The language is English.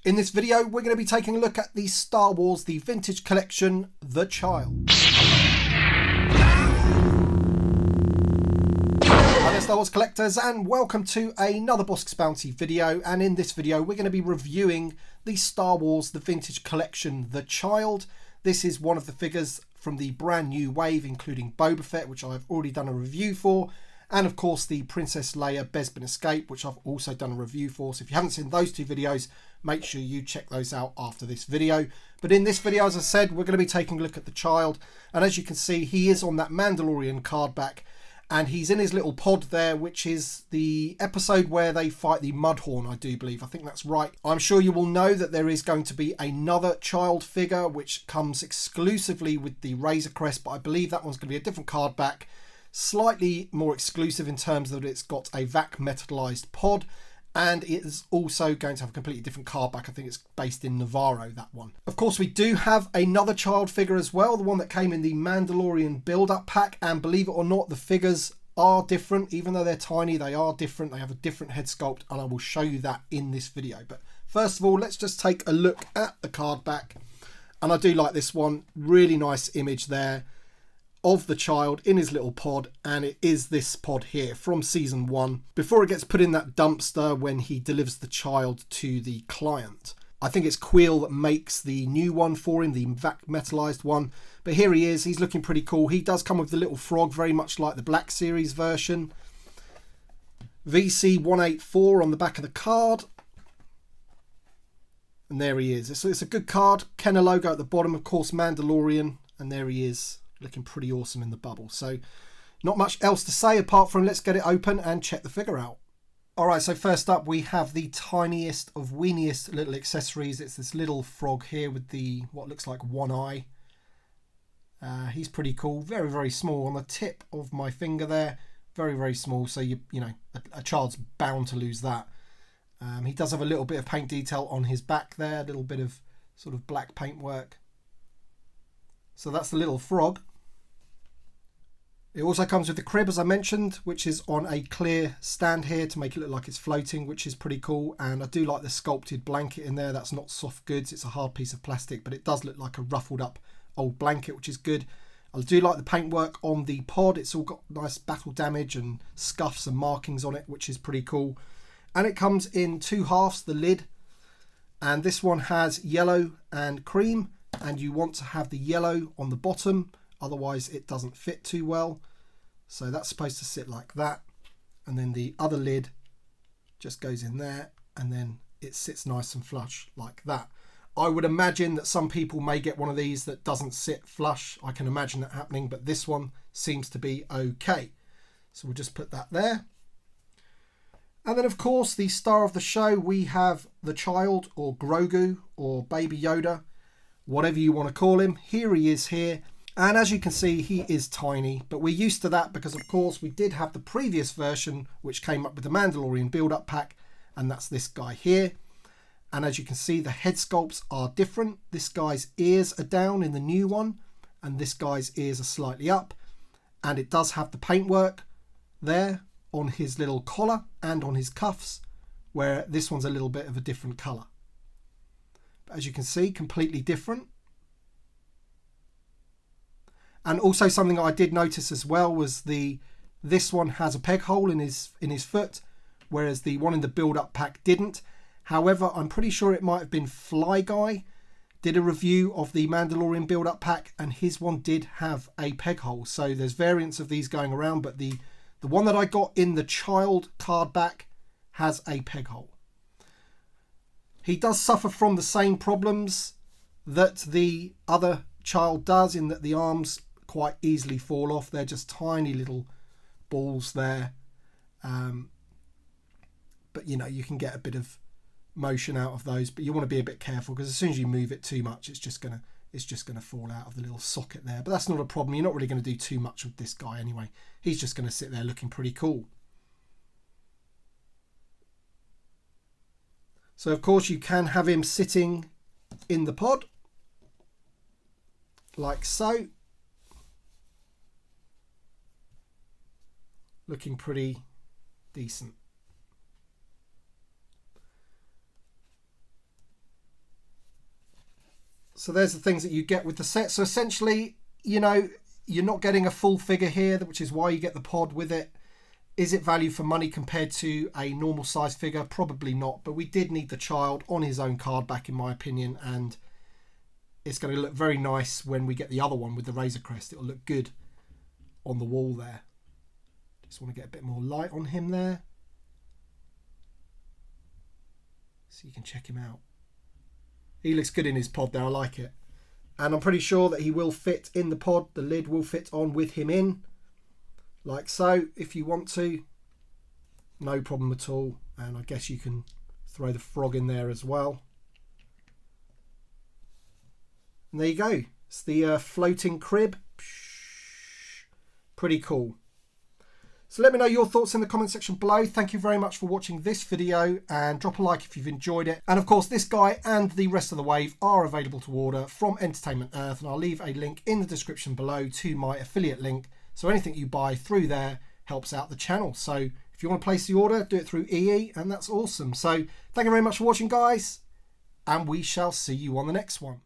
In this video, we're going to be taking a look at the Star Wars The Vintage Collection, The Child. Hi there Star Wars collectors, and welcome to another Bossk Bounty video. And in this video, we're going to be reviewing the Star Wars The Vintage Collection, The Child. This is one of the figures from the brand new wave, including Boba Fett, which I've already done a review for. And of course the Princess Leia Bespin Escape, which I've also done a review for. So if you haven't seen those two videos, make sure you check those out after this video. But in this video, as I said, we're going to be taking a look at the child. And as you can see, he is on that Mandalorian card back. And he's in his little pod there, which is the episode where they fight the Mudhorn, I do believe. I think that's right. I'm sure you will know that there is going to be another child figure, which comes exclusively with the Razor Crest. But I believe that one's going to be a different card back. Slightly more exclusive in terms that it's got a vac metallized pod, and it is also going to have a completely different card back. I think it's based in Navarro, that one. Of course, we do have another child figure as well, the one that came in the Mandalorian build-up pack, and believe it or not, the figures are different. Even though they're tiny, they are different. They have a different head sculpt, and I will show you that in this video. But first of all, let's just take a look at the card back, and I do like this one. Really nice image there of the child in his little pod, and it is this pod here from season 1 before it gets put in that dumpster when he delivers the child to the client. I think it's Quill that makes the new one for him, the vac metallized one, but here he is. He's looking pretty cool. He does come with the little frog, very much like the Black Series version. VC184 on the back of the card, and there he is. It's a good card. Kenner logo at the bottom, of course, Mandalorian, and there he is, looking pretty awesome in the bubble. So not much else to say apart from let's get it open and check the figure out. Alright, so first up we have the tiniest of weeniest little accessories. It's this little frog here with the what looks like one eye. He's pretty cool. Very, very small on the tip of my finger there. Very, very small. So you know a child's bound to lose that. He does have a little bit of paint detail on his back there. A little bit of sort of black paint work. So that's the little frog. It also comes with the crib, as I mentioned, which is on a clear stand here to make it look like it's floating, which is pretty cool. And I do like the sculpted blanket in there. That's not soft goods. It's a hard piece of plastic, but it does look like a ruffled up old blanket, which is good. I do like the paintwork on the pod. It's all got nice battle damage and scuffs and markings on it, which is pretty cool. And it comes in two halves, the lid. And this one has yellow and cream, and you want to have the yellow on the bottom. Otherwise it doesn't fit too well. So that's supposed to sit like that. And then the other lid just goes in there, and then it sits nice and flush like that. I would imagine that some people may get one of these that doesn't sit flush. I can imagine that happening, but this one seems to be okay. So we'll just put that there. And then of course the star of the show, we have the child, or Grogu, or Baby Yoda, whatever you want to call him. Here he is here. And as you can see, he is tiny, but we're used to that because, of course, we did have the previous version, which came up with the Mandalorian build-up pack, and that's this guy here. And as you can see, the head sculpts are different. This guy's ears are down in the new one, and this guy's ears are slightly up. And it does have the paintwork there on his little collar and on his cuffs, where this one's a little bit of a different colour. But as you can see, completely different. And also something I did notice as well was this one has a peg hole in his foot, whereas the one in the build-up pack didn't. However, I'm pretty sure it might have been Fly Guy did a review of the Mandalorian build-up pack, and his one did have a peg hole. So there's variants of these going around, but the one that I got in the child card back has a peg hole. He does suffer from the same problems that the other child does, in that the arms quite easily fall off. They're just tiny little balls there, but you know, you can get a bit of motion out of those, but you want to be a bit careful because as soon as you move it too much, it's just gonna fall out of the little socket there. But that's not a problem. You're not really going to do too much with this guy anyway. He's just going to sit there looking pretty cool. So of course you can have him sitting in the pod like so, looking pretty decent. So there's the things that you get with the set. So essentially, you know, you're not getting a full figure here, which is why you get the pod with it. Is it value for money compared to a normal size figure? Probably not, but we did need the child on his own card back, in my opinion, and it's going to look very nice when we get the other one with the Razor Crest. It'll look good on the wall there. Just want to get a bit more light on him there, so you can check him out. He looks good in his pod there. I like it. And I'm pretty sure that he will fit in the pod. The lid will fit on with him in, like so, if you want to. No problem at all. And I guess you can throw the frog in there as well. And there you go. It's the floating crib. Pretty cool. So let me know your thoughts in the comment section below. Thank you very much for watching this video, and drop a like if you've enjoyed it. And of course, this guy and the rest of the wave are available to order from Entertainment Earth, and I'll leave a link in the description below to my affiliate link. So anything you buy through there helps out the channel. So if you want to place the order, do it through EE, and that's awesome. So thank you very much for watching, guys, and we shall see you on the next one.